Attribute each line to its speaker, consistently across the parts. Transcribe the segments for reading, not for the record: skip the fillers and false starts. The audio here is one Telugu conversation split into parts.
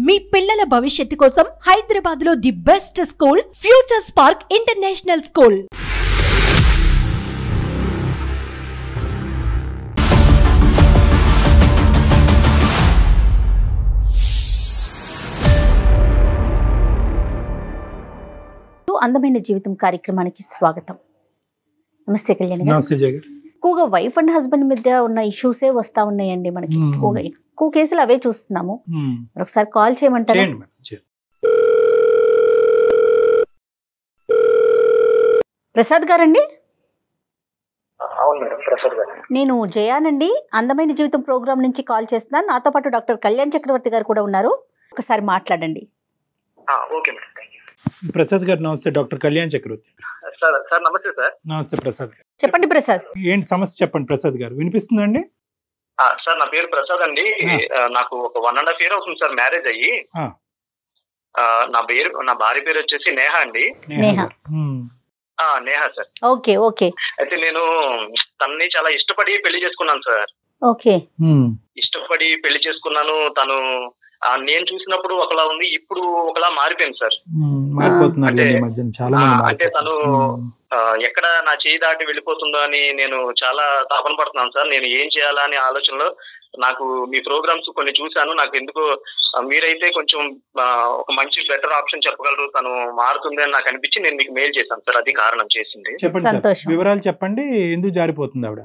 Speaker 1: మీ పిల్లల భవిష్యత్తు కోసం హైదరాబాద్ లో the best school future spark international school.
Speaker 2: అందమైన జీవితం కార్యక్రమానికి స్వాగతం. నమస్తే కళ్యాణ్ గారు.
Speaker 3: నమస్తే జగన్.
Speaker 2: ఎక్కువగా వైఫ్ అండ్ హస్బెండ్ మధ్య ఉన్న ఇష్యూసే వస్తా ఉన్నాయండి మనకి. ఎక్కువ కేసులు అవే చూస్తున్నాము. ఒకసారి కాల్ చేయమంటారా? ప్రసాద్ గారండి? నేను జయానండి, అందమైన జీవితం ప్రోగ్రామ్ నుంచి కాల్ చేస్తున్నాను. నాతో పాటు డాక్టర్ కళ్యాణ్ చక్రవర్తి గారు కూడా ఉన్నారు. ఒకసారి మాట్లాడండి.
Speaker 3: ప్రసాద్ గారు నమస్తే. డాక్టర్ కళ్యాణ్ చక్రవర్తి
Speaker 4: సార్. నమస్తే సార్.
Speaker 3: నమస్తే ప్రసాద్ గారు.
Speaker 2: చెప్పండి ప్రసాద్.
Speaker 3: ఏంటి సమస్య చెప్పండి ప్రసాద్ గారు, వినిపిస్తుందండి?
Speaker 4: సార్ నా పేరు ప్రసాద్ అండి. నాకు ఒక 1.5 year అవుతుంది సార్ మ్యారేజ్ అయ్యి. నా భార్య పేరు వచ్చేసి నేహ అండి. నేహ సార్.
Speaker 2: Okay okay.
Speaker 4: అయితే నేను తనని చాలా ఇష్టపడి పెళ్లి చేసుకున్నాను సార్.
Speaker 2: ఓకే.
Speaker 4: ఇష్టపడి పెళ్లి చేసుకున్నాను. తను నేను చూసినప్పుడు ఒకలా ఉంది, ఇప్పుడు ఒకలా మారిపోయింది సార్. అంటే తను ఎక్కడ నా చేయి దాటి వెళ్ళిపోతుందో అని నేను చాలా తాపన పడుతున్నాను సార్. నేను ఏం చేయాలా అనే ఆలోచనలో నాకు మీ ప్రోగ్రామ్స్ కొన్ని చూశాను. నాకు ఎందుకు మీరైతే కొంచెం ఒక మంచి బెటర్ ఆప్షన్ చెప్పగలరు, తను మారుతుంది అని నాకు అనిపించి నేను మీకు మెయిల్ చేశాను సార్. అది కారణం చేసింది.
Speaker 3: చెప్పండి, వివరాలు చెప్పండి. ఎందుకు జారిపోతుంది ఆవిడ?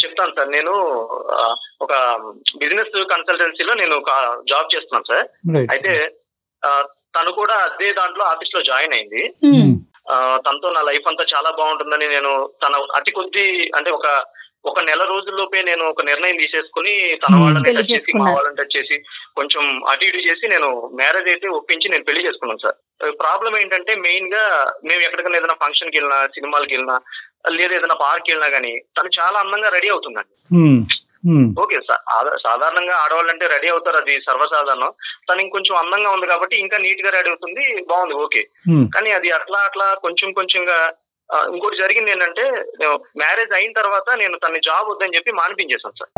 Speaker 4: చెప్తాను సార్. నేను ఒక బిజినెస్ కన్సల్టెన్సీలో నేను జాబ్ చేస్తున్నాను సార్. అయితే తను కూడా అదే దాంట్లో ఆఫీస్ లో జాయిన్ అయింది. తనతో నా లైఫ్ అంతా చాలా బాగుంటుందని నేను తన అతి కొద్ది అంటే ఒక నెల రోజుల్లోపే నేను ఒక నిర్ణయం తీసేసుకుని తన వాళ్ళని టచ్ చేసి మా వాళ్ళని టచ్ చేసి కొంచెం అటు ఇటు చేసి నేను మ్యారేజ్ అయితే ఒప్పించి నేను పెళ్లి చేసుకున్నాను సార్. ప్రాబ్లం ఏంటంటే మెయిన్ గా మేము ఎక్కడికైనా ఏదైనా ఫంక్షన్కి వెళ్ళినా, సినిమాలకి వెళ్ళినా, లేదా ఏదైనా పార్క్ వెళ్ళినా గానీ తను చాలా అందంగా రెడీ అవుతుందండి. ఓకే సార్, సాధారణంగా ఆడవాళ్ళు అంటే రెడీ అవుతారు, అది సర్వసాధారణం. తను ఇంకొంచెం అందంగా ఉంది కాబట్టి ఇంకా నీట్ గా రెడీ అవుతుంది, బాగుంది, ఓకే. కానీ అది అట్లా కొంచెంగా ఇంకోటి జరిగింది ఏంటంటే, మ్యారేజ్ అయిన తర్వాత నేను తన జాబ్ వద్దని చెప్పి మానిపించేశాను సార్.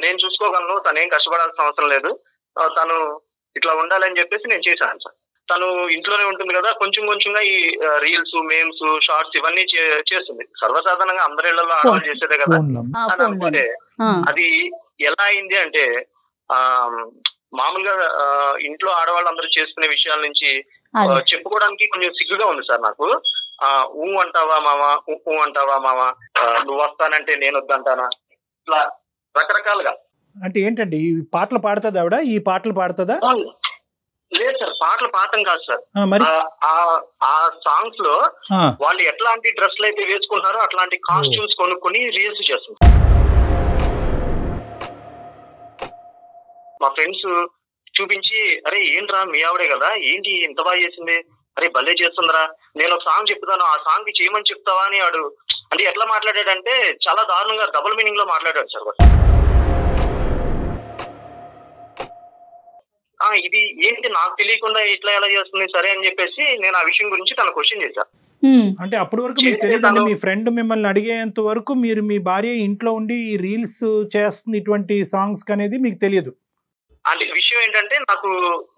Speaker 4: నేను చూసుకోగలను, తనేం కష్టపడాల్సిన అవసరం లేదు, తను ఇట్లా ఉండాలని చెప్పేసి నేను చేశాను సార్. తను ఇంట్లోనే ఉంటుంది కదా, కొంచెంగా ఈ రీల్స్, మేమ్స్, షార్ట్స్ ఇవన్నీ చేస్తుంది. సర్వసాధారణంగా అందరి ఇళ్లలో ఆడవాళ్ళు చేసేదే కదా అని అనుకుంటే, అది ఎలా అయింది అంటే మామూలుగా ఇంట్లో ఆడవాళ్ళు అందరూ చేసుకునే విషయాల నుంచి చెప్పుకోవడానికి కొంచెం సిగ్గుగా ఉంది సార్ నాకు. అంటావా మామ, అంటావా మామ, నువ్వు వస్తానంటే నేను వద్దంటానా, ఇట్లా రకరకాలుగా.
Speaker 3: అంటే ఏంటండి, ఈ పాటలు పాడుతుంది ఆవిడ? ఈ పాటలు పాడుతుందా?
Speaker 4: లేదు సార్, పాటలు పాడటం కాదు సార్. ఆ సాంగ్స్ లో వాళ్ళు ఎట్లాంటి డ్రెస్లు అయితే వేసుకుంటారో అట్లాంటి కాస్ట్యూమ్స్ కొనుక్కొని రీల్స్ చేస్తున్నారు. మా ఫ్రెండ్స్ చూపించి, అరే ఏంట్రా మీ ఆవిడే కదా, ఏంటి ఇంత బాగా చేసింది, అరే భలే చేస్తుందిరా, నేను ఒక సాంగ్ చెప్తాను, ఆ సాంగ్ చేయమని చెప్తావా అని వాడు అంటే ఎట్లా మాట్లాడాడంటే చాలా దారుణంగా డబుల్ మీనింగ్ లో మాట్లాడాడు సార్. ఇది ఏంటి నాకు తెలియకుండా ఇట్లా ఎలా చేస్తుంది సరే అని చెప్పేసి నేను ఆ విషయం గురించి తన క్వశ్చన్ చేశాను.
Speaker 3: అంటే అప్పటి వరకు మీకు తెలియదండి, మీ ఫ్రెండ్ మిమ్మల్ని అడిగేంత వరకు మీరు మీ భార్య ఇంట్లో ఉండి ఈ రీల్స్ చేస్తుంది ఇటువంటి సాంగ్స్ అనేది మీకు తెలియదు?
Speaker 4: అంటే విషయం ఏంటంటే,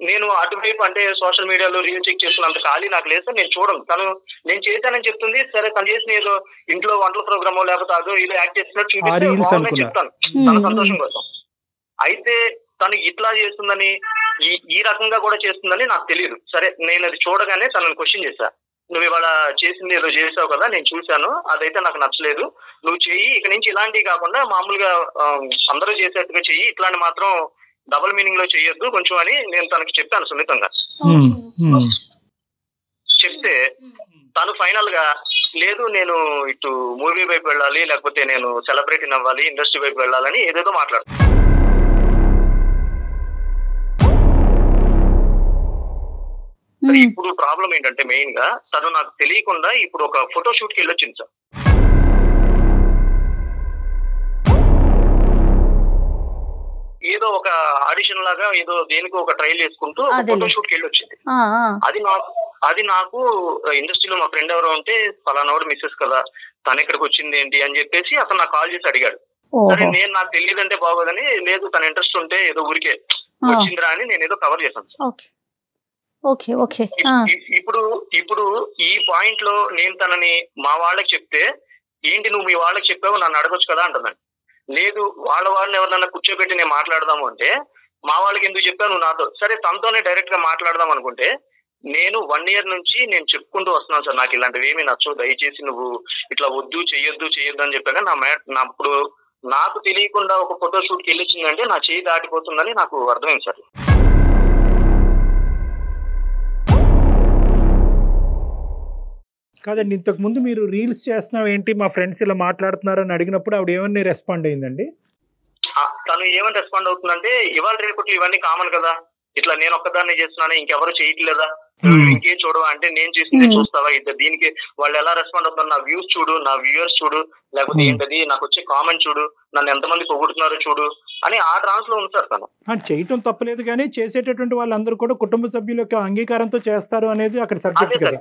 Speaker 4: నేను అటువైపు అంటే సోషల్ మీడియాలో రీల్ చెక్ చేస్తున్నంత ఖాళీ నాకు లేదు సార్. నేను చూడను, తను నేను చేశానని చెప్తుంది, సరే తను చేసిన ఏదో ఇంట్లో వంటల ప్రోగ్రామో లేకపోతే అదో ఏదో యాక్ట్ చేస్తున్నట్టు చూపిస్తే చెప్తాను తన సంతోషం కోసం. అయితే తను ఇట్లా చేస్తుందని, ఈ రకంగా కూడా చేస్తుందని నాకు తెలియదు. సరే నేను అది చూడగానే తనని క్వశ్చన్ చేశా, నువ్వు ఇవాళ చేసింది ఏదో చేసావు కదా, నేను చూశాను, అదైతే నాకు నచ్చలేదు, నువ్వు చెయ్యి, ఇక నుంచి ఇలాంటివి కాకుండా మామూలుగా అందరూ చేసేట్టుగా చెయ్యి, ఇట్లాంటి మాత్రం డబుల్ మీనింగ్ లో చెయ్యొద్దు కొంచెం అని నేను తనకి చెప్పాను సున్నితంగా. చెప్తే తను ఫైనల్ గా లేదు, నేను ఇటు మూవీ వైపు వెళ్ళాలి, లేకపోతే నేను సెలబ్రిటీ అవ్వాలి, ఇండస్ట్రీ వైపు వెళ్ళాలని ఏదేదో మాట్లాడుతాను. ఇప్పుడు ప్రాబ్లం ఏంటంటే మెయిన్ గా తను నాకు తెలియకుండా ఇప్పుడు ఒక ఫోటో షూట్ కి వెళ్ళొచ్చింది సార్. ఏదో ఒక ఆడిషన్ లాగా ఏదో దేనికో ఒక ట్రైల్ చేసుకుంటూ ఫోటో షూట్ కి వెళ్ళొచ్చింది. అది నాకు ఇండస్ట్రీలో మా ఫ్రెండ్ ఎవరో ఉంటే ఫలానాడు మిస్సెస్ కదా, తను ఎక్కడికి వచ్చింది ఏంటి అని చెప్పేసి అతను నాకు కాల్ చేసి అడిగాడు. సరే నేను నాకు తెలియదంటే బాగోదని, లేదు తన ఇంట్రెస్ట్ ఉంటే ఏదో ఊరికే వచ్చిందిరా అని నేను ఏదో కవర్ చేశాను. ఇప్పుడు ఈ పాయింట్ లో నేను తనని మా వాళ్ళకి చెప్తే, ఏంటి నువ్వు మీ వాళ్ళకి చెప్పావు నన్ను అడగొచ్చు కదా అంటుందండి. లేదు వాళ్ళని ఎవరినన్నా కూర్చోబెట్టి నేను మాట్లాడదాము అంటే, మా వాళ్ళకి ఎందుకు చెప్పావు నువ్వు నాతో, సరే తనతోనే డైరెక్ట్ గా మాట్లాడదాం అనుకుంటే, నేను 1 year నుంచి నేను చెప్పుకుంటూ వస్తున్నాను సార్, నాకు ఇలాంటివి ఏమీ నచ్చవు, దయచేసి నువ్వు ఇట్లా వద్దు చెయ్యొద్దు అని చెప్పాక అప్పుడు నాకు తెలియకుండా ఒక ఫోటో షూట్కి వెళ్ళొచ్చిందంటే నా చేయి దాటిపోతుందని నాకు అర్థమైంది సార్.
Speaker 3: కాదండి, ఇంతకు ముందు మీరు రీల్స్ చేస్తున్నావు ఏంటి మా ఫ్రెండ్స్ ఇలా మాట్లాడుతున్నారు అని అడిగినప్పుడు ఆవిడ ఏమని రెస్పాండ్ అయిందండి?
Speaker 4: తను ఏమని రెస్పాండ్ అవుతుందంటే, ఇవాళ రేపట్లో ఇవన్నీ కామన్ కదా, ఇట్లా నేను ఒక్కదాన్ని చేస్తున్నాను ఇంకెవరు చేయట్లేదా, ఇంకేం చూడవా అంటే, నేను చేసింది చూస్తావా, దీనికి వాళ్ళు ఎలా రెస్పాండ్ అవుతున్నారు, నా వ్యూస్ చూడు, నా వ్యూయర్స్ చూడు, లేకపోతే ఏంటది నాకు వచ్చే కామెంట్ చూడు, నన్ను ఎంతమంది పొగుడుతున్నారో చూడు అని ఆ ట్రాన్స్ లో ఉంది సార్. తను చేయటం తప్పలేదు కానీ చేసేటటువంటి వాళ్ళందరూ కూడా కుటుంబ సభ్యుల యొక్క అంగీకారంతో చేస్తారు అనేది అక్కడ సబ్జెక్ట్ కదా.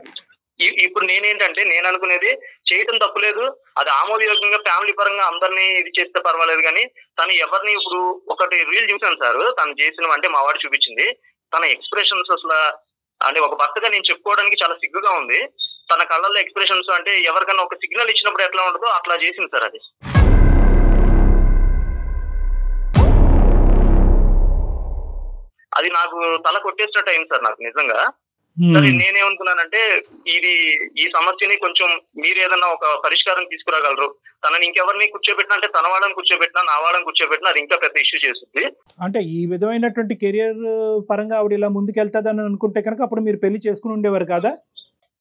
Speaker 4: ఇప్పుడు నేనేంటంటే నేను అనుకునేది, చేయటం తప్పులేదు, అది ఆమోదయోగ్యంగా ఫ్యామిలీ పరంగా అందరినీ ఇది చేస్తే పర్వాలేదు, కానీ తను ఎవరిని, ఇప్పుడు ఒకటి రీల్ చూసాను సార్ తను చేసిన, అంటే మా వాడు చూపించింది, తన ఎక్స్ప్రెషన్స్ అసలు అంటే ఒక భర్తగా నేను చెప్పుకోవడానికి చాలా సిగ్గుగా ఉంది. తన కళ్ళల్లో ఎక్స్ప్రెషన్స్ అంటే ఎవరికైనా ఒక సిగ్నల్ ఇచ్చినప్పుడు ఎట్లా ఉంటుందో అట్లా చేసింది సార్. అది నాకు తల కొట్టేసినట్టు అయింది సార్ నాకు నిజంగా. సరే నేనేమనుకున్నానంటే, ఈ సమస్యని కొంచెం మీరు ఏదన్నా ఒక పరిష్కారం తీసుకురాగలరు, తనని ఇంకెవరిని కూర్చోబెట్టినా, అంటే తన వాళ్ళని కూర్చోబెట్టినా నా వాళ్ళని కూర్చోబెట్టినా అది ఇంకా పెద్ద ఇష్యూ చేస్తుంది. అంటే ఈ విధమైనటువంటి కెరియర్ పరంగా ఆవిడ ఇలా ముందుకెళ్తాదని అనుకుంటే కనుక అప్పుడు మీరు పెళ్లి చేసుకుని ఉండేవారు కాదా?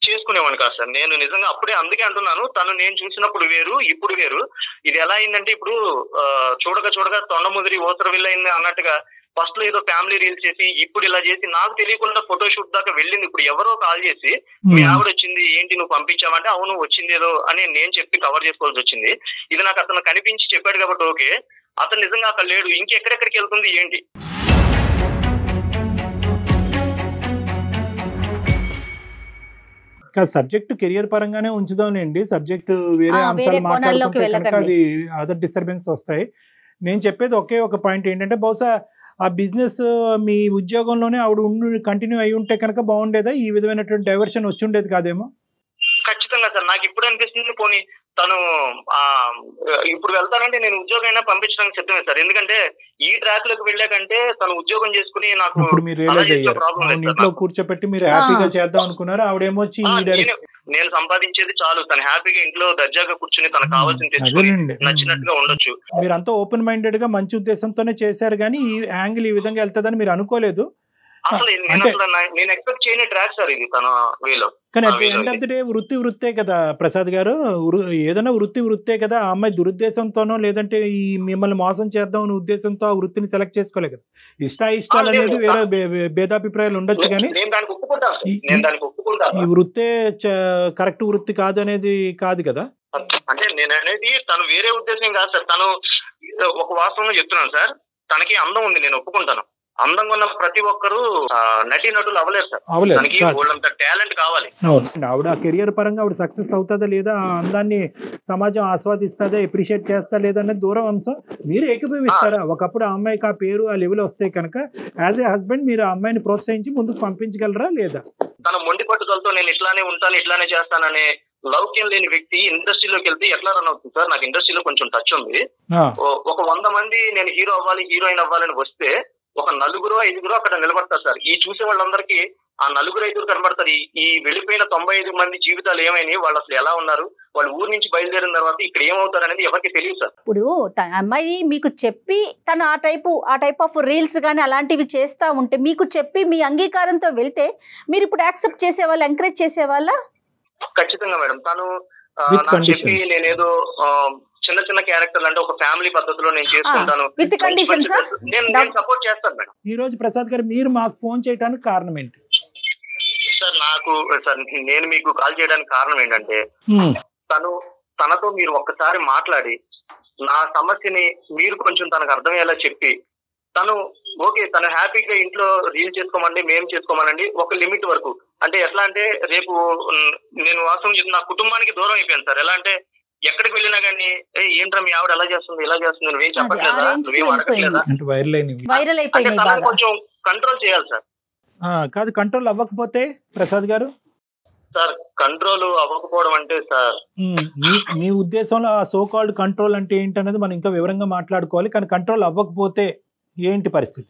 Speaker 4: చేసుకునేవాడిని కాదు సార్ నేను నిజంగా. అప్పుడే అందుకే అంటున్నాను, తను నేను చూసినప్పుడు వేరు ఇప్పుడు వేరు. ఇది ఎలా అయిందంటే, ఇప్పుడు చూడగా తొండ ముదిరి ఓసర వెళ్ళయింది అన్నట్టుగా ఫస్ట్ లో ఏదో ఫ్యామిలీ రీల్స్ చేసి ఇప్పుడు ఇలా చేసి నాకు తెలియకుండా ఫోటో షూట్ దాకా వెళ్ళింది. ఇప్పుడు ఎవరో కాల్ చేసి మీ ఆవిడ వచ్చింది ఏంటి నువ్వు పంపించావంటే, అవును వచ్చింది ఏదో అని నేను చెప్పి కవర్ చేసుకోవాల్సి వచ్చింది. ఇది నాకు అతను కనిపించి చెప్పాడు కాబట్టి ఓకే, అతను నిజంగా అక్కడ లేడు, ఇంకెక్కడెక్కడికి వెళ్తుంది ఏంటి? సబ్జెక్ట్ కెరియర్ పరంగానే ఉంచుదాంలేండి, సబ్జెక్ట్ వేరే అంశాలు మాట్లాడుకుంటే కనుక అది అదర్ డిస్టర్బెన్స్ వస్తాయి. నేను చెప్పేది ఒకే ఒక పాయింట్ ఏంటంటే, బహుశా ఆ బిజినెస్ మీ ఉద్యోగంలోనే ఆవిడ కంటిన్యూ అయి ఉంటే కనుక బాగుండేదా, ఈ విధమైనటువంటి డైవర్షన్ వచ్చి ఉండేది కాదేమో? ఖచ్చితంగా సార్, నాకు ఇప్పుడు అనిపిస్తుంది పోనీ తను ఇప్పుడు వెళ్తానంటే నేను ఉద్యోగం అయినా పంపించడానికి సిద్ధమే సార్. ఎందుకంటే ఈ ట్రాక్ లోకి వెళ్ళాకంటే తను ఉద్యోగం చేసుకుని నాకు ఇంట్లో కూర్చోపెట్టి మీరు హ్యాపీగా చేద్దాం అనుకున్నారు, ఆవిడేమో నేను సంపాదించేది చాలు, తను హ్యాపీగా ఇంట్లో దర్జాగా కూర్చుని తనకు కావాల్సింది తెచ్చుకుని నచ్చినట్టుగా ఉండొచ్చు. మీరంతా ఓపెన్ మైండెడ్ గా మంచి ఉద్దేశంతోనే చేశారు, కానీ ఈ యాంగిల్ ఈ విధంగా వెళ్తాదని మీరు అనుకోలేదు. అసలు నేను ఎక్స్పెక్ట్ చేయని ట్రాక్ సార్ ఇది తన వేలో. కానీ at the end of the day వృత్తే కదా ప్రసాద్ గారు, ఏదైనా వృత్తే కదా. ఆ అమ్మాయి దురుద్దేశంతోనో లేదంటే ఈ మిమ్మల్ని మోసం చేద్దాం అనే ఉద్దేశంతో ఆ వృత్తిని సెలెక్ట్ చేసుకోలే కదా. ఇష్టాలు అనేది వేరే భేదాభిప్రాయాలు ఉండొచ్చు, కానీ ఈ వృత్తే కరెక్ట్ వృత్తి కాదు అనేది కాదు కదా. అంటే నేను అనేది తను వేరే ఉద్దేశం కాదు సార్. తను ఒక వాస్తవంగా చెప్తున్నాను సార్, తనకి అందం ఉంది, నేను ఒప్పుకుంటాను. అందంగా ఉన్న ప్రతి ఒక్కరు నటులు అవ్వలేరు సార్, తనకి వాళ్ళంత టాలెంట్ కావాలి. ఆవిడ కెరియర్ పరంగా ఆవిడ సక్సెస్ అవుతుందా లేదా, ఆ అందాన్ని సమాజం ఆస్వాదిస్తుందా, అప్రిషియేట్ చేస్తా లేదా అనేది దూరం అంశం. మీరు ఏకీభవిస్తారా? ఒకప్పుడు ఆ అమ్మాయికి ఆ పేరు ఆ లెవెల్ వస్తే కనుక యాజ్ ఏ హస్బెండ్ మీరు ఆ అమ్మాయిని ప్రోత్సహించి ముందుకు పంపించగలరా లేదా? తన మొండి పట్టుదలతో నేను ఇట్లానే ఉంటాను ఇట్లానే చేస్తాననే లౌక్యం లేని వ్యక్తి ఇండస్ట్రీలోకి వెళ్తే ఎట్లా రన్ అవుతుంది సార్? నాకు ఇండస్ట్రీలో కొంచెం టచ్ ఉంది. ఒక 100 మంది నేను హీరో అవ్వాలి హీరోయిన్ అవ్వాలని వస్తే ఒక 4-5 అక్కడ నిలబడతారు సార్. ఈ చూసే వాళ్ళందరికీ ఆ 4-5 కనబడతారు. ఈ వెళ్ళిపోయిన 95 మంది జీవితాలు ఏమైనాయి, వాళ్ళు అసలు ఎలా ఉన్నారు, వాళ్ళు ఊరు నుంచి బయలుదేరిన తర్వాత ఇక్కడ ఏమవుతారు అనేది ఎవరికి తెలియదు సార్. ఇప్పుడు
Speaker 2: అమ్మాయి మీకు చెప్పి తను ఆ టైప్ ఆఫ్ రీల్స్ కానీ అలాంటివి చేస్తా ఉంటే, మీకు చెప్పి మీ అంగీకారంతో వెళ్తే మీరు ఇప్పుడు యాక్సెప్ట్ చేసేవాళ్ళు, ఎంకరేజ్ చేసేవాళ్ళ?
Speaker 4: ఖచ్చితంగా మేడం. తను నాకు చెప్పి నేనేదో చిన్న క్యారెక్టర్లు అంటే ఒక ఫ్యామిలీ పద్ధతిలో నేను చేసుకుంటాను, నేను సపోర్ట్ చేస్తాను మేడం. ఈ రోజు ప్రసాద్ గారు మీరు మాకు ఫోన్ చేయడానికి కారణం ఏంటి సార్? నేను మీకు కాల్ చేయడానికి కారణం ఏంటంటే, తనతో మీరు ఒక్కసారి మాట్లాడి నా సమస్యని మీరు కొంచెం తనకు అర్థమయ్యేలా చెప్పి, తను ఓకే తను హ్యాపీగా ఇంట్లో రీల్ చేసుకోమండి మేము చేసుకోమనండి ఒక లిమిట్ వరకు. అంటే ఎట్లా అంటే రేపు నేను వాస్తవం చెప్పి నా కుటుంబానికి దూరం అయిపోయాను సార్. ఎలా అంటే ఎక్కడికి వెళ్ళినా కానీ ఏంట్రా మీ ఆవిడ ఎలా చేస్తుంది ఇలా చేస్తుంది నువ్వేం చెప్పట్లేదా నువ్వేం అడగట్లేదా
Speaker 3: అంటే వైరల్
Speaker 2: వైరల్
Speaker 4: అంటే
Speaker 2: అయిపోయింది
Speaker 4: తనని కొంచెం కంట్రోల్ చేయాలి సార్.
Speaker 3: కాదు, కంట్రోల్ అవ్వకపోతే ప్రసాద్ గారు
Speaker 4: సార్ కంట్రోల్ అవ్వకపోవడం అంటే సార్
Speaker 3: మీ ఉద్దేశంలో ఆ సో కాల్డ్ కంట్రోల్ అంటే ఏంటనేది మనం ఇంకా వివరంగా మాట్లాడుకోవాలి. కానీ కంట్రోల్ అవ్వకపోతే ఏంటి పరిస్థితి?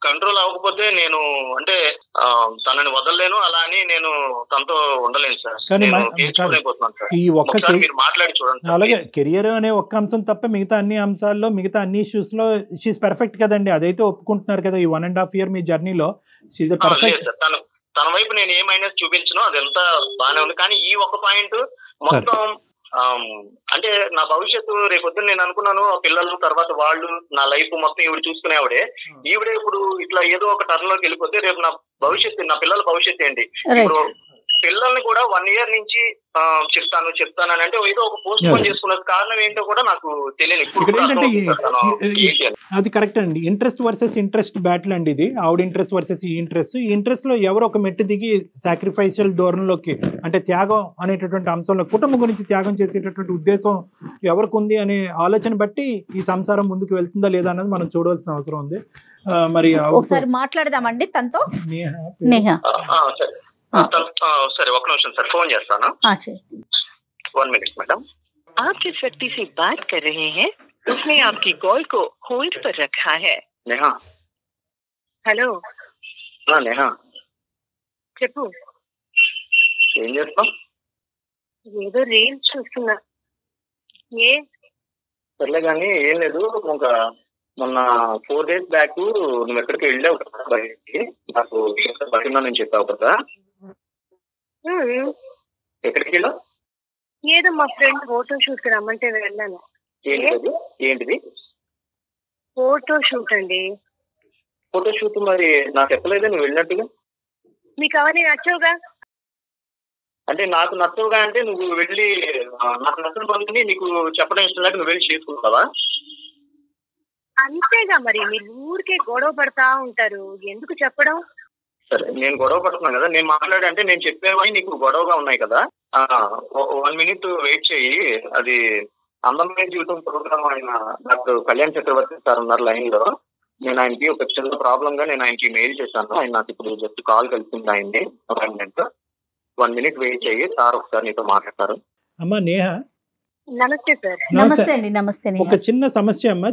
Speaker 4: కంట్రోల్ అవ్వకపోతే నేను అంటే తనని వదలలేను, అలా అని నేను తనతో ఉండలేను సార్. ఈ ఒక్క మీరు మాట్లాడి చూడండి.
Speaker 3: అలాగే కెరియర్ అనే ఒక్క అంశం తప్ప మిగతా అన్ని అంశాల్లో మిగతా అన్ని ఇష్యూస్ లో షీఈ్ పర్ఫెక్ట్ కదండి, అదైతే ఒప్పుకుంటున్నారు కదా. ఈ 1.5 year మీ జర్నీలో షీఈ్ పర్ఫెక్ట్.
Speaker 4: తన వైపు నేను ఏమైనా చూపించను, అదంతా బాగానే ఉంది. కానీ ఈ ఒక్క పాయింట్ మొత్తం అంటే నా భవిష్యత్తు రేపొద్దున నేను అనుకున్నాను పిల్లలు తర్వాత వాళ్ళు నా లైఫ్ మొత్తం ఈవిడ చూసుకునేవాడే. ఈవిడే ఇప్పుడు ఇట్లా ఏదో ఒక టర్న్ లోకి వెళ్ళిపోతే రేపు నా భవిష్యత్తు నా పిల్లల భవిష్యత్తు ఏంటి? ఇప్పుడు పిల్లల్ని కూడా 1 year నుంచి చెప్తాను అంటే ఏదో ఒక పోస్ట్ పోన్ చేసుకున్న కారణం ఏంటో కూడా నాకు తెలియదు.
Speaker 3: అది కరెక్ట్ అండి. ఇంట్రెస్ట్ వర్సెస్ ఇంట్రెస్ట్ బ్యాటిల్ అండి ఇది. ఆవిడ ఇంట్రెస్ట్ వర్సెస్ ఈ ఇంట్రెస్ట్ లో ఎవరు ఒక మెట్టు దిగి సాక్రిఫైషియల్ ధోరణిలోకి అంటే త్యాగం అనేటటువంటి అంశంలో కుటుంబం గురించి త్యాగం చేసేటటువంటి ఉద్దేశం ఎవరికి ఉంది అనే ఆలోచన బట్టి ఈ సంసారం ముందుకు వెళ్తుందా లేదా అన్నది మనం చూడవలసిన అవసరం ఉంది. మరి
Speaker 2: ఒకసారి మాట్లాడదామండి తనతో. నేహా
Speaker 4: సరే ఒక్క నిమిషం సార్, ఫోన్ చేస్తాను. 1 minute మేడం.
Speaker 5: आप जिस व्यक्ति से बात कर रहे हैं उसने आपकी कॉल को होल्ड पर रखा है.
Speaker 4: नेहा.
Speaker 5: हेलो.
Speaker 4: नेहा.
Speaker 5: చెప్పు.
Speaker 4: ఏం చేస్తాం?
Speaker 5: ఏదో రీల్స్ చూస్తున్నా.
Speaker 4: సర్లే కానీ ఏం లేదు. ఇంకా మొన్న 4 days బ్యాక్ నువ్వు ఎక్కడికి వెళ్ళావు కదా బయటికి, నాకు బయట నేను చెప్పావు కదా. ఎక్కడికి వెళ్ళావు?
Speaker 5: ఏదో మా ఫ్రెండ్ ఫోటో షూట్ కి రమ్మంటే వెళ్ళాను.
Speaker 4: ఏంటిది?
Speaker 5: ఫోటో షూట్ అండి.
Speaker 4: ఫోటో షూట్ మరి నాకు చెప్పలేదే నువ్వు వెళ్ళినట్టుగా.
Speaker 5: మీకు అవన్నీ నచ్చవుగా?
Speaker 4: అంటే నాకు నచ్చవుగా అంటే నువ్వు వెళ్ళి నాకు నచ్చిన పనులని నీకు చెప్పడం ఇష్టం లేక నువ్వు వెళ్ళి చేసుకుంటావా?
Speaker 5: అంతేగా, మరి మీరు ఊరికే గొడవ పడతా ఉంటారు, ఎందుకు చెప్పడం?
Speaker 4: సరే నేను గొడవ పడుతున్నాను కదా, నేను మాట్లాడే అంటే నేను చెప్పేవని నీకు గొడవగా ఉన్నాయి కదా. 1 minute వెయిట్ చేయి. అది అందమైన జీవితం ప్రోగ్రామ్ ఆయన డాక్టర్ కళ్యాణ్ చక్రవర్తి సార్ ఉన్నారు లైన్ లో. నేను ఆయనకి ఒక చిన్న ప్రాబ్లం గా నేను ఆయనకి మెయిల్ చేశాను. ఆయన నాకు ఇప్పుడు జస్ట్ కాల్ కలిసింది ఆయన్ని. 1 minute వెయిట్ చేయి, సార్ ఒకసారి నీతో మాట్లాడతారు.
Speaker 3: అమ్మా నేహా.
Speaker 5: నమస్తే సార్.
Speaker 2: నమస్తే అండి. నమస్తే.
Speaker 3: ఒక చిన్న సమస్య అమ్మా,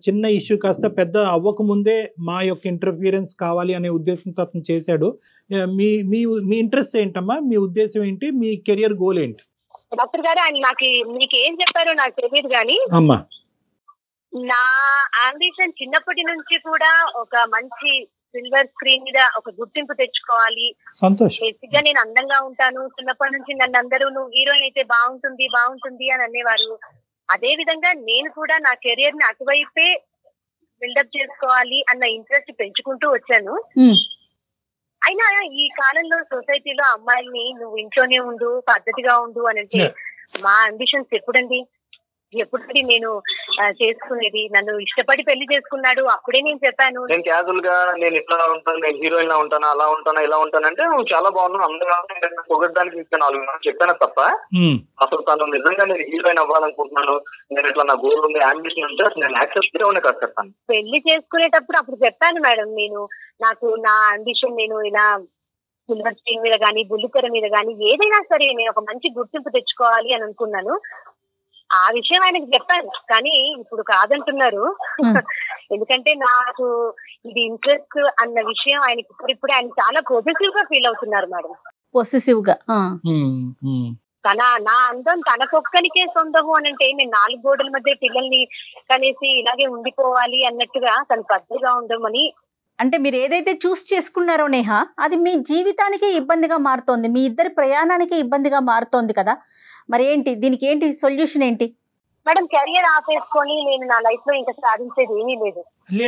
Speaker 3: చిన్న ఇష్యూ కాస్త పెద్ద అవ్వక ముందే మా యొక్క ఇంటర్ఫియరెన్స్ కావాలి అనే ఉద్దేశంతో అతను చేశాడు. మీ ఇంట్రెస్ట్ ఏంటమ్మా? మీ ఉద్దేశం ఏంటి? మీ కెరియర్ గోల్ ఏంటి?
Speaker 5: డాక్టర్ గారు ఆయన మీకు ఏం చెప్పారో నాకు తెలియదు కానీ
Speaker 3: అమ్మా
Speaker 5: నా అంబిషన్ చిన్నప్పటి నుంచి కూడా ఒక మంచి సిల్వర్ స్క్రీన్ మీద ఒక గుర్తింపు తెచ్చుకోవాలి.
Speaker 3: సంతోషం.
Speaker 5: బేసిక్గా నేను అందంగా ఉంటాను. చిన్నప్పటి నుంచి నన్ను అందరూ నువ్వు హీరోయిన్ అయితే బాగుంటుంది అని అనేవారు. అదే విధంగా నేను కూడా నా కెరియర్ ని అటువైపే బిల్డప్ చేసుకోవాలి అన్న ఇంట్రెస్ట్ పెంచుకుంటూ వచ్చాను. అయినా ఈ కాలంలో సొసైటీలో అమ్మాయిల్ని నువ్వు ఇంట్లోనే ఉండు, పద్ధతిగా ఉండు అని అంటే మా అంబిషన్స్ ఎప్పుడండి నేను చేసుకునేది? నన్ను ఇష్టపడి పెళ్లి చేసుకున్నాడు, అప్పుడే నేను చెప్పాను
Speaker 4: నేను క్యాజువల్ గా నేను ఇట్లా ఉంటాను, నేను హీరోయిన్ లా ఉంటాను, అలా ఉంటాను, ఇలా ఉంటానంటే నువ్వు చాలా బాగున్నావు, అందరూ పొగడ్డానికి ఇంకా 4 minutes చెప్పాను తప్ప అసలు తను నిజంగా నేను హీరోయిన్ అవ్వాలనుకుంటున్నాను, నేను ఇట్లా నా గోల్ ఉంది, అంబిషన్ ఉంటే నేను యాక్సెప్ట్ చేయకుండా కాదు చెప్తాను.
Speaker 5: పెళ్లి చేసుకునేటప్పుడు అప్పుడు చెప్పాను మేడం, నాకు నా అంబిషన్ నేను ఇలా సిల్వర్ స్క్రీన్ మీద గానీ బుల్లితెర మీద గానీ ఏదైనా సరే నేను ఒక మంచి గుర్తింపు తెచ్చుకోవాలి అని అనుకున్నాను. ఆ విషయం ఆయనకు చెప్పాను, కానీ ఇప్పుడు కాదంటున్నారు. ఎందుకంటే నాకు ఇది ఇంట్రెస్ట్ అన్న విషయం ఆయనకి ఇప్పుడు ఆయన చాలా పొజిటివ్ గా ఫీల్ అవుతున్నారు మేడం.
Speaker 2: పొసెసివ్ గా
Speaker 5: నా అందం తనకొక్కనికే సొంతము అని అంటే నేను 4 గోడల మధ్య పిల్లల్ని కనేసి ఇలాగే ఉండిపోవాలి అన్నట్టుగా తను పద్ధతిగా ఉండమని.
Speaker 2: అంటే మీరు ఏదైతే చూస్ చేసుకున్నారో నేహా, అది మీ జీవితానికి ఇబ్బందిగా మారుతోంది, మీ ఇద్దరి ప్రయాణానికి ఇబ్బందిగా మారుతోంది కదా. మరి ఏంటి దీనికి ఏంటి సొల్యూషన్ ఏంటి?
Speaker 5: మేడం కెరియర్ ఆపేసుకొని నేను నా లైఫ్ లో ఇంకా సాధించేది ఏమీ లేదు.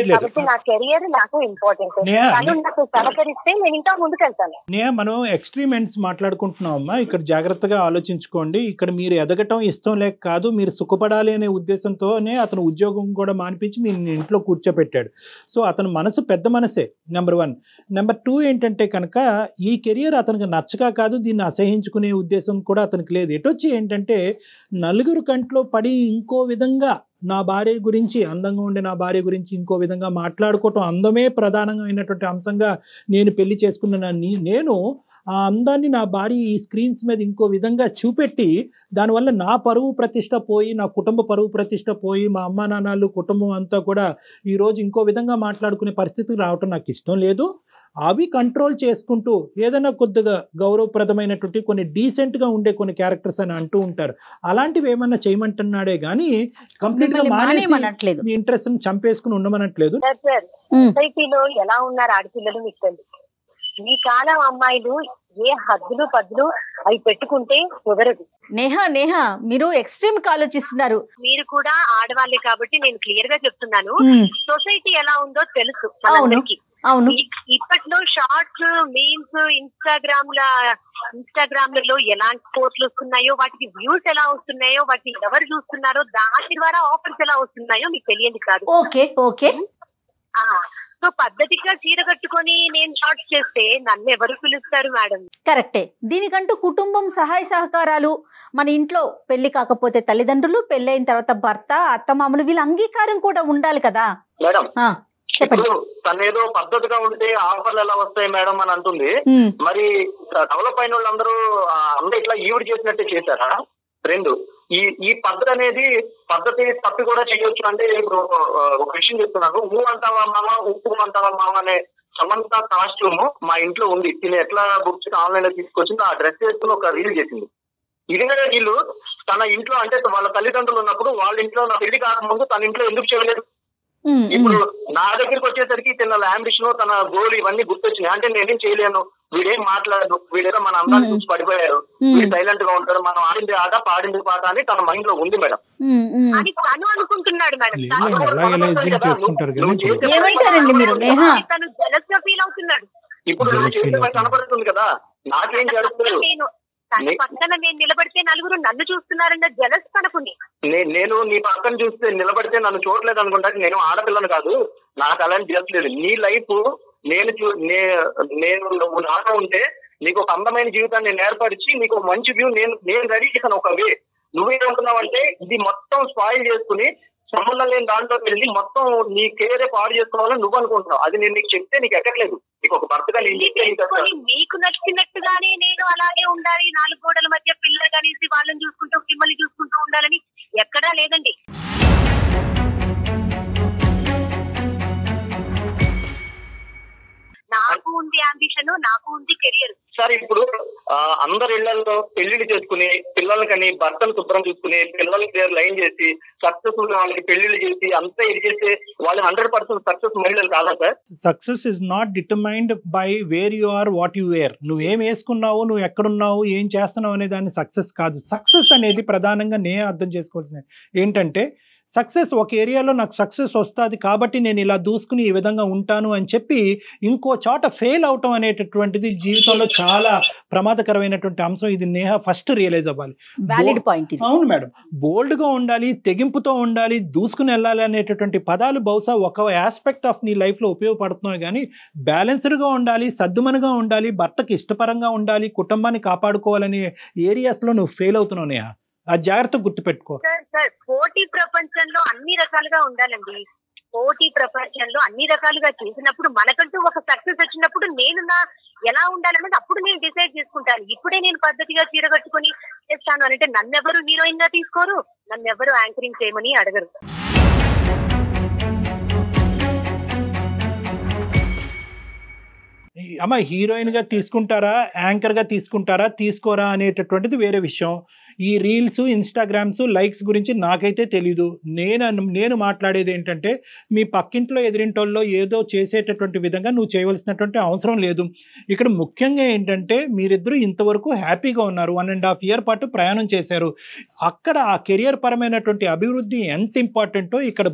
Speaker 5: కాబట్టి నా కెరియర్ నాకు ఇంపార్టెంట్. తను నాకు సహకరిస్తే నేను ఇంకా ముందుకెళ్తాను.
Speaker 3: మనం ఎక్స్ట్రీమ్ ఎండ్స్ మాట్లాడుకుంటున్నాం అమ్మా. ఇక్కడ జాగ్రత్తగా ఆలోచించుకోండి. ఇక్కడ మీరు ఎదగటం ఇష్టం లేక కాదు, మీరు సుఖపడాలి అనే ఉద్దేశంతోనే అతను ఉద్యోగం కూడా మానిపించి మీ ఇంట్లో కూర్చోపెట్టాడు. సో అతను మనసు పెద్ద మనసే, నెంబర్ 1. నెంబర్ 2 ఏంటంటే కనుక ఈ కెరియర్ అతనికి నచ్చక కాదు, దీన్ని అసహించుకునే ఉద్దేశం కూడా అతనికి లేదు. ఎటొచ్చి ఏంటంటే నలుగురు కంట్లో పడి ఇంకో విధంగా నా భార్య గురించి, అందంగా ఉండే నా భార్య గురించి ఇంకో విధంగా మాట్లాడుకోవటం, అందమే ప్రధానమైనటువంటి అంశంగా నేను పెళ్లి చేసుకున్నానని, నేను ఆ అందాన్ని నా భార్య ఈ స్క్రీన్స్ మీద ఇంకో విధంగా చూపెట్టి దానివల్ల నా పరువు ప్రతిష్ట పోయి, నా కుటుంబ పరువు ప్రతిష్ట పోయి, మా అమ్మా నాన్నలు కుటుంబం అంతా కూడా ఈరోజు ఇంకో విధంగా మాట్లాడుకునే పరిస్థితికి రావటం నాకు ఇష్టం లేదు. అవి కంట్రోల్ చేసుకుంటూ ఏదైనా కొద్దిగా గౌరవప్రదమైనటువంటి కొన్ని డీసెంట్గా ఉండే కొన్ని క్యారెక్టర్స్ అని అంటూ ఉంటారు, అలాంటివి ఏమన్నా చేయమంటున్నాడే కానీ కంప్లీట్ గా మానేసి మీ ఇంట్రెస్ట్ చంపేసుకుని ఉండమనట్లేదు.
Speaker 5: సొసైటీలో ఎలా ఉన్నారు ఆడపిల్లలు మీకు తెలుసు. ఈ కాలం అమ్మాయిలు ఏ హద్దులు పద్దులు అవి పెట్టుకుంటే కుదరదు.
Speaker 2: నేహ మీరు ఎక్స్ట్రీమ్ గా ఆలోచిస్తున్నారు.
Speaker 5: మీరు కూడా ఆడవాళ్ళే కాబట్టి నేను క్లియర్ గా చెప్తున్నాను. సొసైటీ ఎలా ఉందో తెలుసు మనందరికీ.
Speaker 2: అవును,
Speaker 5: ఇప్పట్లో షార్ట్స్, మీమ్స్, ఇన్స్టాగ్రామ్లలో ఎలాంటి పోస్టులు వస్తున్నాయో, వాటికి వ్యూస్ ఎలా వస్తున్నాయో, వాటిని ఎవరు చూస్తున్నారో, దాని ద్వారా ఆఫర్స్ ఎలా వస్తున్నాయో మీకు తెలియదు కాదు.
Speaker 2: ఓకే.
Speaker 5: సో పద్ధతిగా చీర కట్టుకొని నేను షార్ట్స్ చేస్తే నన్ను ఎవరు పిలుస్తారు మేడం?
Speaker 2: కరెక్టే. దీనికంటూ కుటుంబం సహాయ సహకారాలు, మన ఇంట్లో పెళ్లి కాకపోతే తల్లిదండ్రులు, పెళ్ళైన తర్వాత భర్త, అత్తమామలు, వీళ్ళ అంగీకారం కూడా ఉండాలి కదా
Speaker 4: మేడం.
Speaker 2: చెప్పండి.
Speaker 4: తను ఏదో పద్ధతిగా ఉంటే ఆఫర్లు ఎలా వస్తాయి మేడం అని అంటుంది. మరి డెవలప్ అయిన వాళ్ళందరూ అందరూ ఇట్లా ఈవిడ చేసినట్టే చేశారా? 2, ఈ పద్ధతి అనేది పద్ధతి తప్పి కూడా చేయొచ్చు. అంటే ఇప్పుడు ఒక విషయం చెప్తున్నాను. ఊ అంటావా మామ, ఉప్పు అంటావా మామ అనే సమంత కాస్ట్యూమ్ మా ఇంట్లో ఉంది. తిని ఎట్లా బుక్స్ ఆన్లైన్ లో తీసుకొచ్చింది, ఆ డ్రెస్ వేసుకుని ఒక రీల్ చేసింది. ఇదే వీళ్ళు తన ఇంట్లో, అంటే వాళ్ళ తల్లిదండ్రులు ఉన్నప్పుడు వాళ్ళ ఇంట్లో నా పెళ్లి కాకముందు తన ఇంట్లో ఎందుకు చేయలేదు? ఇప్పుడు నా దగ్గరికి వచ్చేసరికి తన అంబిషన్, తన గోల్ ఇవన్నీ గుర్తొచ్చినాయి. అంటే నేనేం చేయలేను, వీడేం మాట్లాడదు, వీడేదో మన అందాన్ని చూసి పడిపోయారు, వీడు సైలెంట్ గా ఉంటారు, మనం ఆడింది ఆట పాడింది పాట అని తన మైండ్ లో ఉంది మేడం.
Speaker 5: అది తను అనుకుంటున్నాడు మేడం.
Speaker 2: ఏమంటారండి మీరు?
Speaker 5: తను జెలస్ గా ఫీల్ అవుతున్నాడు.
Speaker 4: ఇప్పుడు కనపడుతుంది కదా, నాకేం జరుగుతుంది,
Speaker 5: తన పక్కన నేను నిలబడితే నలుగురు నన్ను చూస్తున్నారన్న జెలస్ తనకుంది.
Speaker 4: నేను నీ పక్కన చూస్తే నిలబడితే నన్ను చూడలేదు అనుకుంటా. నేను ఆడపిల్లను కాదు, నాకు అలాంటి జెలస్ లేదు. నీ లైఫ్ నేను నువ్వు నాతో ఉంటే నీకు ఒక అందమైన జీవితాన్ని నేను ఏర్పరిచి నీకు ఒక మంచి వ్యూ నేను రెడీ చేశాను. ఒక వే నువ్వేమనుకున్నావంటే ఇది మొత్తం స్పాయిల్ చేసుకుని సంబంధం లేని దాంట్లో వెళ్ళి మొత్తం నీ కెరీరే పాడు చేసుకోవాలని నువ్వు అనుకుంటున్నావు. అది నేను నీకు చెప్తే నీకు ఎక్కట్లేదు. నీకు ఒక భర్తగా
Speaker 5: మీకు నచ్చినట్టుగానే నేను అలాగే ఉండాలి, 4 గోడల మధ్య పిల్లలు కలిసి వాళ్ళని చూసుకుంటూ మిమ్మల్ని చూసుకుంటూ ఉండాలని ఎక్కడా లేదండి. నాకు ఉంది అంబిషన్, నాకు ఉంది కెరియర్.
Speaker 4: సార్ ఇప్పుడు అందరి ఇళ్లలో పెళ్లిళ్ళు చేసుకుని పిల్లల్ని కానీ భర్తను శుభ్రం చూసుకుని పిల్లలకి లైన్ చేసి సక్సెస్ఫుల్ వాళ్ళకి పెళ్లిళ్ళు చేసి అంతా ఇది చేస్తే వాళ్ళు 100% సక్సెస్ మహిళలు కాదా సార్?
Speaker 3: Success is not determined by where you are, what you wear. నువ్వేం వేసుకున్నావు, నువ్వు ఎక్కడున్నావు, ఏం చేస్తున్నావు అనే దాన్ని సక్సెస్ కాదు. సక్సెస్ అనేది ప్రధానంగా నేను అర్థం చేసుకోవాల్సింది ఏంటంటే, సక్సెస్ ఒక ఏరియాలో నాకు సక్సెస్ వస్తుంది కాబట్టి నేను ఇలా దూసుకుని ఈ విధంగా ఉంటాను అని చెప్పి ఇంకో చోట ఫెయిల్ అవటం అనేటటువంటిది జీవితంలో చాలా ప్రమాదకరమైనటువంటి అంశం. ఇది నేహ ఫస్ట్ రియలైజ్ అవ్వాలి. అవును మేడం, బోల్డ్గా ఉండాలి, తెగింపుతో ఉండాలి, దూసుకుని వెళ్ళాలి అనేటటువంటి పదాలు బహుశా ఒక ఆస్పెక్ట్ ఆఫ్ నీ లైఫ్లో ఉపయోగపడుతున్నాయి. కానీ బ్యాలెన్స్డ్గా ఉండాలి, సద్దుమనుగా ఉండాలి, భర్తకి ఇష్టపరంగా ఉండాలి, కుటుంబాన్ని కాపాడుకోవాలనే ఏరియాస్లో నువ్వు ఫెయిల్ అవుతున్నావు నేహ. ఆ జాగ్రత్త గుర్తుపెట్టుకో.
Speaker 5: సార్ పోటీ ప్రపంచంలో అన్ని రకాలుగా ఉండాలండి. పోటీ ప్రపంచంలో అన్ని రకాలుగా చేసినప్పుడు మనకంటూ ఒక సక్సెస్ వచ్చినప్పుడు నేను ఎలా ఉండాలన్నది అప్పుడు నేను డిసైడ్ చేసుకుంటాను. ఇప్పుడే నేను పద్ధతిగా చీర కట్టుకొని చేస్తాను అంటే నన్నెవరు హీరోయిన్ గా తీసుకోరు, నన్నెవరు యాంకరింగ్ చేయమని అడగరు.
Speaker 3: అమ్మ హీరోయిన్గా తీసుకుంటారా, యాంకర్గా తీసుకుంటారా, తీసుకోరా అనేటటువంటిది వేరే విషయం. ఈ రీల్స్, ఇన్స్టాగ్రామ్స్, లైక్స్ గురించి నాకైతే తెలీదు. నేను మాట్లాడేది ఏంటంటే మీ పక్కింట్లో ఎదిరింటోళ్ళలో ఏదో చేసేటటువంటి విధంగా నువ్వు చేయవలసినటువంటి అవసరం లేదు. ఇక్కడ ముఖ్యంగా ఏంటంటే మీరిద్దరూ ఇంతవరకు హ్యాపీగా ఉన్నారు, 1.5 year పాటు ప్రయాణం చేశారు. అక్కడ ఆ కెరియర్ పరమైనటువంటి అభివృద్ధి ఎంత ఇంపార్టెంటో ఇక్కడ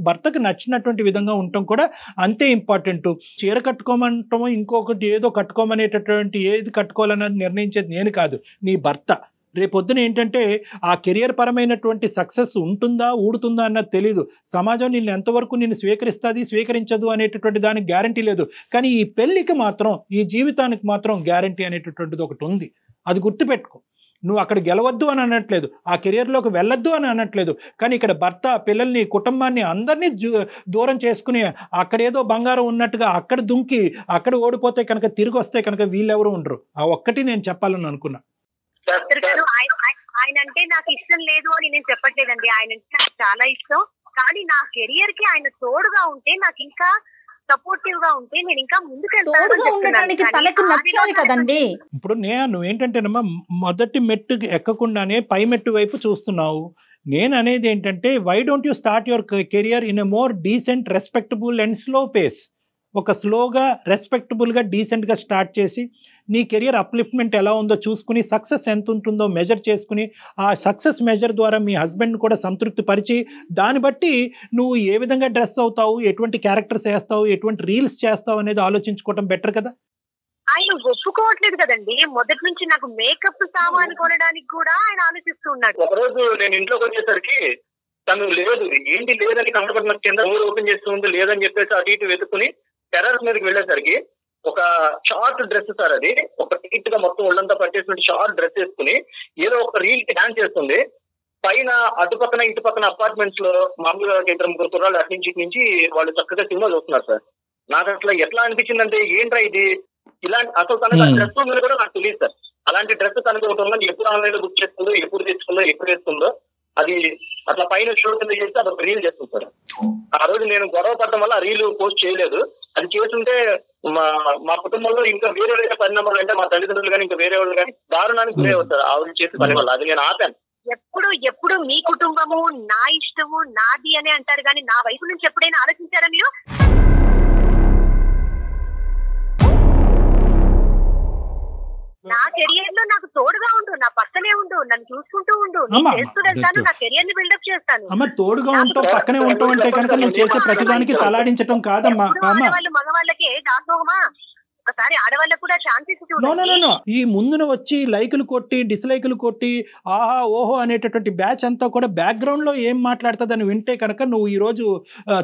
Speaker 3: భర్తకు నచ్చినటువంటి విధంగా ఉండటం కూడా అంతే ఇంపార్టెంట్. చీర కట్టుకోమంటామో ఇంకొకటి ఏదో కట్టుకోమనేటటువంటి ఏది కట్టుకోవాలన్నది నిర్ణయించేది నేను కాదు, నీ భర్త. రేపొద్దున ఏంటంటే ఆ కెరియర్ పరమైనటువంటి సక్సెస్ ఉంటుందా ఊడుతుందా అన్నది తెలీదు. సమాజం నిన్ను ఎంతవరకు నిన్ను స్వీకరిస్తుంది స్వీకరించదు అనేటటువంటి దానికి గ్యారంటీ లేదు. కానీ ఈ పెళ్ళికి మాత్రం, ఈ జీవితానికి మాత్రం గ్యారంటీ అనేటటువంటిది ఒకటి ఉంది. అది గుర్తుపెట్టుకో. నువ్వు అక్కడ గెలవద్దు అని అనట్లేదు, ఆ కెరియర్లోకి వెళ్ళొద్దు అని అనట్లేదు. కానీ ఇక్కడ భర్త, పిల్లల్ని, కుటుంబాన్ని అందరినీ దూరం చేసుకుని అక్కడేదో బంగారం ఉన్నట్టుగా అక్కడ దుంకి అక్కడ ఓడిపోతే కనుక తిరిగి వస్తే కనుక వీళ్ళెవరు ఉండరు. ఆ ఒక్కటి నేను చెప్పాలని అనుకున్నా.
Speaker 5: ఆయన అంటే నాకు ఇష్టం లేదు అని నేను చెప్పట్లేదండి. ఆయన అంటే నాకు చాలా ఇష్టం. కానీ నా కెరియర్ కి ఆయన తోడుగా ఉంటే, నాకు ఇంకా సపోర్టివ్ గా ఉంటే నేను ఇంకా
Speaker 2: నచ్చాలి కదండి.
Speaker 3: ఇప్పుడు నువ్వేంటంటేనమ్మా మొదటి మెట్టు ఎక్కకుండానే పై మెట్టు వైపు చూస్తున్నావు. నేను అనేది ఏంటంటే why don't you start your career in a more decent, respectable and slow pace. ఒక స్లోగా, రెస్పెక్టబుల్గా, డీసెంట్గా స్టార్ట్ చేసి నీ కెరియర్ అప్లిఫ్ట్మెంట్ ఎలా ఉందో చూసుకుని, సక్సెస్ ఎంత ఉంటుందో మెజర్ చేసుకుని, ఆ సక్సెస్ మెజర్ ద్వారా మీ హస్బెండ్ కూడా సంతృప్తి పరిచి, దాన్ని బట్టి నువ్వు ఏ విధంగా డ్రెస్ అవుతావు, ఎటువంటి క్యారెక్టర్స్ వేస్తావు, ఎటువంటి రీల్స్ చేస్తావు అనేది ఆలోచించుకోవడం బెటర్ కదా.
Speaker 5: ఆయన ఒప్పుకోవట్లేదు కదండి. మొదటి నుంచి నాకు మేకప్ సామాన్ కొనడానికి కూడా ఆయన ఆలోచిస్తూ ఉన్నాడు.
Speaker 4: ఒకరోజు నేను ఇంట్లోకి వచ్చేసరికి తను లేదు, ఏంటి లేదని కనపడిన కింద ఓపెన్ చేస్తుంది లేదని చెప్పేసి అటు ఇటు వెతుకుని టెర్రస్ మీదకి వెళ్ళేసరికి ఒక షార్ట్ డ్రెస్ సార్, అది ఒక టీట్ గా మొత్తం ఒళ్ళంతా పట్టేసిన షార్ట్ డ్రెస్ వేసుకుని ఏదో ఒక రీల్ కి డాన్స్ చేస్తుంది. పైన అటుపక్కన ఇటు పక్కన అపార్ట్మెంట్స్ లో మామూలుగా 2-3 కుర్రాళ్ళు అటు నుంచి ఇటు నుంచి వాళ్ళు చక్కగా సినిమా చూస్తున్నారు సార్. నాకు అట్లా ఎట్లా అనిపించిందంటే ఏంట్రా ఇది, ఇలాంటి అసలు తనకు డ్రెస్ ఉందని కూడా నాకు తెలియదు సార్. అలాంటి డ్రెస్ తనకు ఒకటి ఉందని ఎప్పుడు ఆన్లైన్ లో బుక్ చేస్తుందో, ఎప్పుడు తెచ్చుకుందో, ఎప్పుడు వేస్తుందో, అది అట్లా పైన షో కింద చేసి అదొక రీల్ చేస్తుంది సార్. ఆ రోజు నేను గొడవ పడటం వల్ల ఆ రీల్ పోస్ట్ చేయలేదు. అది చేస్తుంటే మా కుటుంబంలో ఇంకా వేరే వేరే పరిణామాలు అంటే మా తల్లిదండ్రులు కానీ ఇంకా వేరే వాళ్ళు కానీ దారుణానికి గురే అవుతారు ఆవిడ చేసే పని వల్ల. అది నేను ఆపాను.
Speaker 5: ఎప్పుడు మీ కుటుంబము, నా ఇష్టము, నాది అని అంటారు కానీ నా వైపు నుంచి ఎప్పుడైనా ఆలోచించారా మీరు? నా కెరియర్ లో నాకు తోడుగా ఉండు, నా పక్కనే ఉండు, నన్ను చూసుకుంటూ ఉండు, నేను చేస్తూ వెళ్తాను, నా కెరియర్ ని బిల్డప్ చేస్తాను.
Speaker 3: అమ్మ తోడుగా ఉంటావు, పక్కనే ఉంటావు అంటే కనుక నువ్వు చేసే ప్రతిదానికి తలాడించడం కాదమ్మా.
Speaker 5: ఆడవాళ్ళు మగవాళ్ళకే దాసోహమా? ఒకసారి ఆడవాళ్ళకు కూడా ఛాన్స్ ఇచ్చి
Speaker 3: ఈ ముందున వచ్చి లైకులు కొట్టి డిస్లైకులు కొట్టి ఆహా ఓహో అనేటటువంటి బ్యాచ్ అంతా కూడా బ్యాక్గ్రౌండ్ లో ఏం మాట్లాడుతుందని వింటే కనుక నువ్వు ఈ రోజు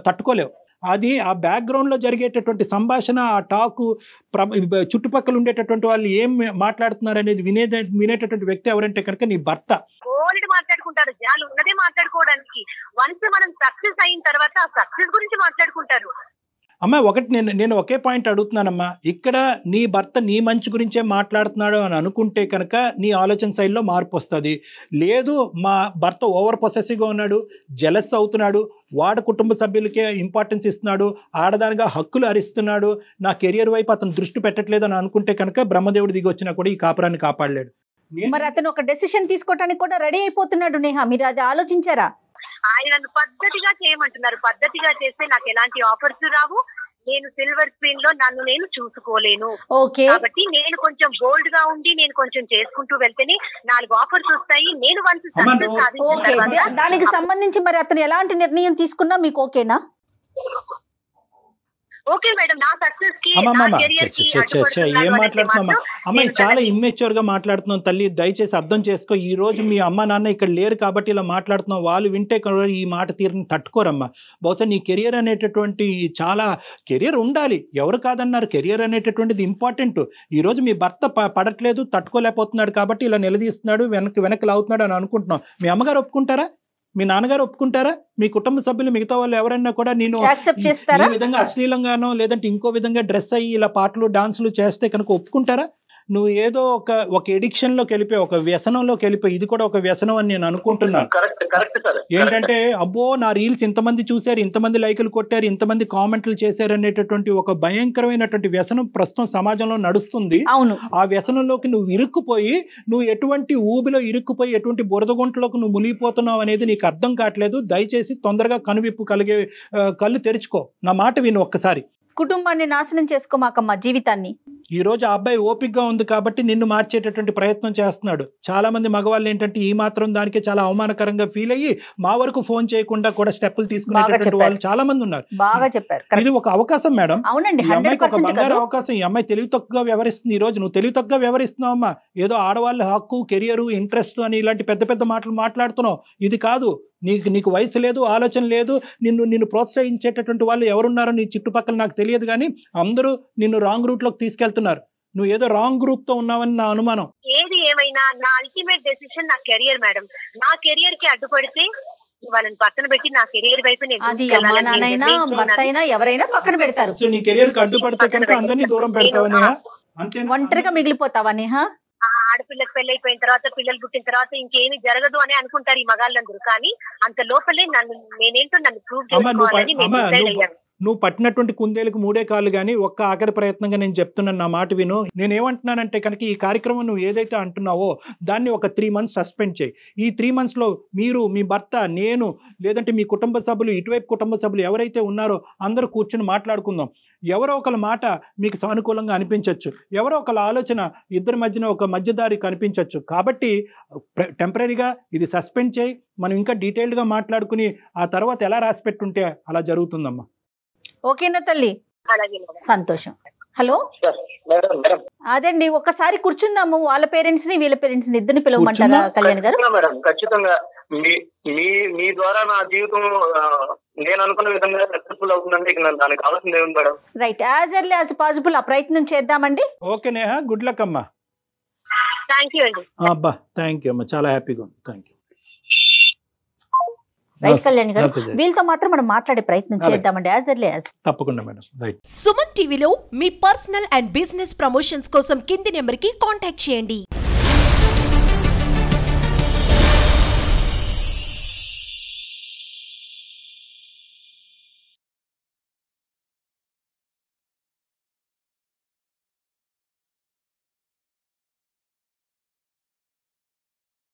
Speaker 3: తట్టుకోలేవు. అది ఆ బ్యాక్గ్రౌండ్లో జరిగేటటువంటి సంభాషణ, ఆ టాకు, చుట్టుపక్కల ఉండేటటువంటి వాళ్ళు ఏం మాట్లాడుతున్నారు అనేది వినేటటువంటి వ్యక్తి ఎవరంటే కనుక నీ భర్త.
Speaker 5: మాట్లాడుకుంటారు, జనాలు ఉన్నదే మాట్లాడుకోవడానికి. వన్స్ మనం సక్సెస్ అయిన తర్వాత ఆ సక్సెస్ గురించి మాట్లాడుకుంటారు.
Speaker 3: అమ్మ ఒకటి నేను ఒకే పాయింట్ అడుగుతున్నానమ్మా. ఇక్కడ నీ భర్త నీ మంచి గురించే మాట్లాడుతున్నాడు అని అనుకుంటే కనుక నీ ఆలోచన శైలిలో మార్పు వస్తుంది. లేదు మా భర్త ఓవర్ పొసెసివ్గా ఉన్నాడు, జెలస్ అవుతున్నాడు, వాడు కుటుంబ సభ్యులకే ఇంపార్టెన్స్ ఇస్తున్నాడు, ఆడదానిగా హక్కులు హరిస్తున్నాడు, నా కెరియర్ వైపు అతను దృష్టి పెట్టట్లేదు అని అనుకుంటే కనుక బ్రహ్మదేవుడు దిగి వచ్చినా కూడా ఈ కాపురాన్ని కాపాడలేడు.
Speaker 2: మరి అతను ఒక డెసిషన్ తీసుకోవడానికి కూడా రెడీ అయిపోతున్నాడు. నేహ, మీరు అది ఆలోచించారా?
Speaker 5: ఆయన నన్ను పద్ధతిగా చేయమంటున్నారు. పద్ధతిగా చేస్తే నాకు ఎలాంటి ఆఫర్స్ రావు, నేను సిల్వర్ స్క్రీన్ లో నన్ను నేను చూసుకోలేను. కాబట్టి నేను కొంచెం బోల్డ్ గా ఉండి నేను కొంచెం చేసుకుంటూ వెళ్తేనే 4 ఆఫర్స్ వస్తాయి. నేను
Speaker 2: దానికి సంబంధించి మరి అతను ఎలాంటి నిర్ణయం తీసుకున్నా మీకు ఓకేనా?
Speaker 5: ఓకే మేడం, నా సక్సెస్ కి
Speaker 3: ఏం మాట్లాడుతున్నామా అమ్మాయి, చాలా ఇమ్మెచ్యూర్ గా మాట్లాడుతున్నాం తల్లి, దయచేసి అర్థం చేసుకో. ఈ రోజు మీ అమ్మ నాన్న ఇక్కడ లేరు కాబట్టి ఇలా మాట్లాడుతున్నాం. వాళ్ళు వింటే ఈ మాట తీరుని తట్టుకోరమ్మా. బహుశా నీ కెరియర్ అనేటటువంటి చాలా కెరియర్ ఉండాలి, ఎవరు కాదన్నారు, కెరియర్ అనేటటువంటిది ఇంపార్టెంట్. ఈ రోజు మీ భర్త పడట్లేదు, తట్టుకోలేకపోతున్నాడు కాబట్టి ఇలా నిలదీస్తున్నాడు, వెనక్కి లాగుతున్నాడు అని అనుకుంటున్నాం. మీ అమ్మగారు ఒప్పుకుంటారా? మీ నాన్నగారు ఒప్పుకుంటారా? మీ కుటుంబ సభ్యులు మిగతా వాళ్ళు ఎవరైనా కూడా నేను ఈ విధంగా అశ్లీలంగానో లేదంటే ఇంకో విధంగా డ్రెస్ అయ్యి ఇలా పాటలు డాన్సులు చేస్తే కనుక ఒప్పుకుంటారా? నువ్వు ఏదో ఒక ఎడిక్షన్ లోకి వెళ్ళిపోయి, ఒక వ్యసనంలోకి వెళ్ళిపోయి, ఇది కూడా ఒక వ్యసనం అని నేను అనుకుంటున్నాను. ఏంటంటే అబ్బో నా రీల్స్ ఇంతమంది చూశారు, ఇంతమంది లైకులు కొట్టారు, ఇంతమంది కామెంట్లు చేశారు అనేటటువంటి ఒక భయంకరమైనటువంటి వ్యసనం ప్రస్తుతం సమాజంలో నడుస్తుంది.
Speaker 2: అవును,
Speaker 3: ఆ వ్యసనంలోకి నువ్వు ఇరుక్కుపోయి, నువ్వు ఎటువంటి ఊబిలో ఇరుక్కుపోయి ఎటువంటి బురదగుంటలోకి నువ్వు మునిగిపోతున్నావు అనేది నీకు అర్థం కావట్లేదు. దయచేసి తొందరగా కనువిప్పు కలిగే కళ్ళు తెరుచుకో. నా మాట విను ఒక్కసారి.
Speaker 2: కుటుంబాన్ని నాశనం చేసుకోమాకమ్మా, జీవితాన్ని.
Speaker 3: ఈ రోజు ఆ అబ్బాయి ఓపికగా ఉంది కాబట్టి నిన్ను మార్చేటటువంటి ప్రయత్నం చేస్తున్నాడు. చాలా మంది మగవాళ్ళు ఏంటంటే ఈ మాత్రం దానికి చాలా అవమానకరంగా ఫీల్ అయ్యి మా వరకు ఫోన్ చేయకుండా కూడా స్టెప్పులు తీసుకునేటటువంటి వాళ్ళు చాలా మంది ఉన్నారు.
Speaker 2: బాగా చెప్పారు.
Speaker 3: ఇది ఒక అవకాశం మేడం.
Speaker 2: అవునండి,
Speaker 3: ఈ అమ్మాయికి ఒక బంగారు అవకాశం. ఈ అమ్మాయి తెలివి తక్కువగా వ్యవహరిస్తుంది. ఈ రోజు నువ్వు తెలివి తక్కువగా వ్యవహరిస్తున్నావు అమ్మా. ఏదో ఆడవాళ్ళ హక్కు, కెరియర్, ఇంట్రెస్ట్ అని ఇలాంటి పెద్ద పెద్ద మాటలు మాట్లాడుతున్నావు. ఇది కాదు. నీకు వయసు లేదు, ఆలోచన లేదు. నిన్ను ప్రోత్సహించేటటువంటి వాళ్ళు ఎవరున్నారో నీ చుట్టుపక్కల నాకు తెలియదు, కానీ అందరూ నిన్ను రాంగ్ రూట్ లోకి తీసుకెళ్తున్నారు. నువ్వు ఏదో రాంగ్ గ్రూప్ తో ఉన్నావని నా అనుమానం.
Speaker 5: ఏది ఏమైనా నా అల్టిమేట్ డెసిషన్ నా కెరియర్ మేడం. నా కెరియర్ కి అడ్డుపడితే వాళ్ళని పక్కన పెట్టి నా కెరియర్ వైపు
Speaker 2: అది అమ్మా నాన్నైనా భర్త అయినా ఎవరైనా పక్కన పెడతారు.
Speaker 3: సో నీ కెరియర్ కి అడ్డుపడితే కనుక అందరినీ దూరం పెడతావని,
Speaker 2: ఒంటరిగా మిగిలిపోతావా నేహా?
Speaker 5: ఆడపిల్లకి పెళ్లి అయిపోయిన తర్వాత, పిల్లలు పుట్టిన తర్వాత ఇంకేమి జరగదు అని అనుకుంటారు ఈ మగాళ్ళందరూ. కానీ అంత లోపలే నేనేంటో నన్ను ప్రూవ్ చేసుకోవాలని నేను డిసైడ్ అయ్యాను.
Speaker 3: నువ్వు పట్టినటువంటి కుందేలకు 3 కాళ్ళు కానీ ఒక్క ఆఖరి ప్రయత్నంగా నేను చెప్తున్నాను. నా మాట విను. నేనేమంటున్నానంటే కనుక ఈ కార్యక్రమం నువ్వు ఏదైతే అంటున్నావో దాన్ని ఒక 3 months సస్పెండ్ చేయి. ఈ 3 monthsలో మీరు, మీ భర్త, నేను, లేదంటే మీ కుటుంబ సభ్యులు, ఇటువైపు కుటుంబ సభ్యులు ఎవరైతే ఉన్నారో అందరూ కూర్చొని మాట్లాడుకుందాం. ఎవరో ఒకళ్ళ మాట మీకు సానుకూలంగా అనిపించవచ్చు, ఎవరో ఒకళ్ళ ఆలోచన ఇద్దరి మధ్యన ఒక మధ్యదారి కనిపించవచ్చు. కాబట్టి టెంపరీగా ఇది సస్పెండ్ చేయి. మనం ఇంకా డీటెయిల్డ్గా మాట్లాడుకుని ఆ తర్వాత ఎలా రాసి పెట్టుంటే అలా జరుగుతుందమ్మా.
Speaker 2: ఓకేనా తల్లి? సంతోషం. హలో, అదండి ఒక్కసారి కూర్చుందాము. వాళ్ళ పేరెంట్స్ ని వీళ్ళ పేరెంట్స్ ని ఇద్దరిని పిలవమంటారా కళ్యాణ్ గారు?
Speaker 4: మేడం ఖచ్చితంగా మీ ద్వారా నా జీవితం నేను అనుకున్న విధంగా సక్సెస్ఫుల్ అవుతుందండి. దానికి కావాల్సింది ఏముంది madam?
Speaker 2: Right, as early as possible ఆ ప్రయత్నం చేద్దామండి.
Speaker 3: ఓకే నేహా, గుడ్ లక్ అమ్మా.
Speaker 5: థ్యాంక్ యూ అండి.
Speaker 3: అబ్బా థ్యాంక్ యూ అమ్మా, చాలా హ్యాపీగా ఉంది. Thank you.
Speaker 2: రైట్ కళ్యాణ్ గారు, వీళ్ళతో మాత్రం మనం మాట్లాడే ప్రయత్నం చేద్దామండి యాజ్ ఎర్లీ యాజ్.
Speaker 3: తప్పకుండా మేడం. రైట్.
Speaker 1: సుమన్ టీవీలో మీ పర్సనల్ అండ్ బిజినెస్ ప్రమోషన్స్ కోసం కింది నెంబర్ కి కాంటాక్ట్ చేయండి.